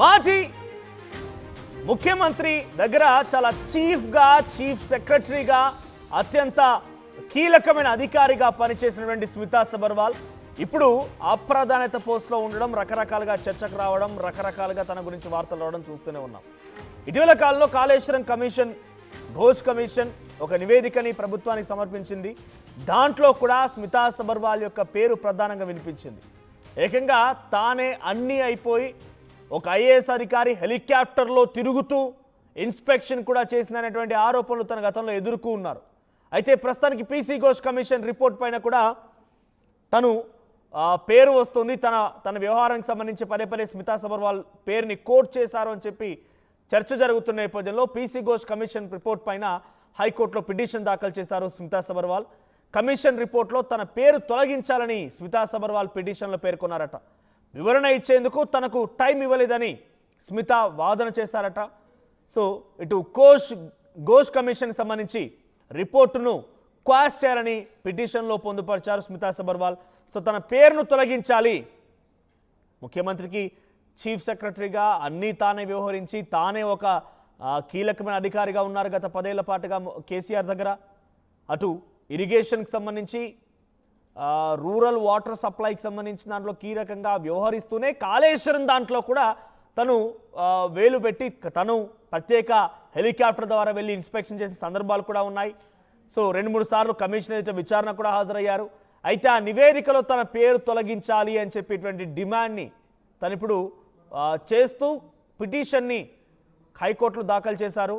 మాజీ ముఖ్యమంత్రి దగ్గర చాలా చీఫ్ సెక్రటరీగా అత్యంత కీలకమైన అధికారిగా పనిచేసినటువంటి స్మితా సబర్వాల్ ఇప్పుడు అప్రాధాన్యత పోస్టులో ఉండడం, రకరకాలుగా చర్చకు రావడం, రకరకాలుగా తన గురించి వార్తలు రావడం చూస్తూనే ఉన్నాం. ఇటీవల కాలంలో కాళేశ్వరం కమిషన్, ఘోష్ కమిషన్ ఒక నివేదికని ప్రభుత్వానికి సమర్పించింది. దాంట్లో కూడా స్మితా సబర్వాల్ యొక్క పేరు ప్రధానంగా వినిపించింది. ఏకంగా తానే అన్నీ అయిపోయి ఒక ఐఏఎస్ అధికారి హెలికాప్టర్లో తిరుగుతూ ఇన్స్పెక్షన్ కూడా చేసినటువంటి ఆరోపణలు తన గతంలో ఎదుర్కొన్నారు ఉన్నారు. అయితే ప్రస్తుతానికి పీసీ ఘోష్ కమిషన్ రిపోర్ట్ పైన కూడా తను పేరు వస్తుంది. తన వ్యవహారానికి సంబంధించి పదే స్మితా సబర్వాల్ పేరుని కోట్ చేశారు అని చెప్పి చర్చ జరుగుతున్న నేపథ్యంలో పీసీ ఘోష్ కమిషన్ రిపోర్ట్ పైన హైకోర్టులో పిటిషన్ దాఖలు చేశారు స్మితా సబర్వాల్. కమిషన్ రిపోర్ట్లో తన పేరు తొలగించాలని స్మితా సబర్వాల్ పిటిషన్లో పేర్కొన్నారట. వివరణ ఇచ్చేందుకు తనకు టైం ఇవ్వలేదని స్మిత వాదన చేశారట. సో ఇటు ఘోష్ కమిషన్ సంబంధించి రిపోర్టును క్వాష్ చేయాలని పిటిషన్లో పొందుపరిచారు స్మితా సబర్వాల్. సో తన పేరును తొలగించాలి, ముఖ్యమంత్రికి చీఫ్ సెక్రటరీగా అన్నీ తానే వ్యవహరించి తానే ఒక కీలకమైన అధికారిగా ఉన్నారు గత 10 ఏళ్ల పాటుగా కేసీఆర్ దగ్గర. అటు ఇరిగేషన్కి సంబంధించి, రూరల్ వాటర్ సప్లైకి సంబంధించిన దాంట్లో కీలకంగా వ్యవహరిస్తూనే కాళేశ్వరం దాంట్లో కూడా తను వేలు పెట్టి తను ప్రత్యేక హెలికాప్టర్ ద్వారా వెళ్ళి ఇన్స్పెక్షన్ చేసిన సందర్భాలు కూడా ఉన్నాయి. సో 2-3 సార్లు కమిషన్ ఎదుట విచారణ కూడా హాజరయ్యారు. అయితే ఆ నివేదికలో తన పేరు తొలగించాలి అని చెప్పేటువంటి డిమాండ్ని తను ఇప్పుడు చేస్తూ పిటిషన్ని హైకోర్టులో దాఖలు చేశారు.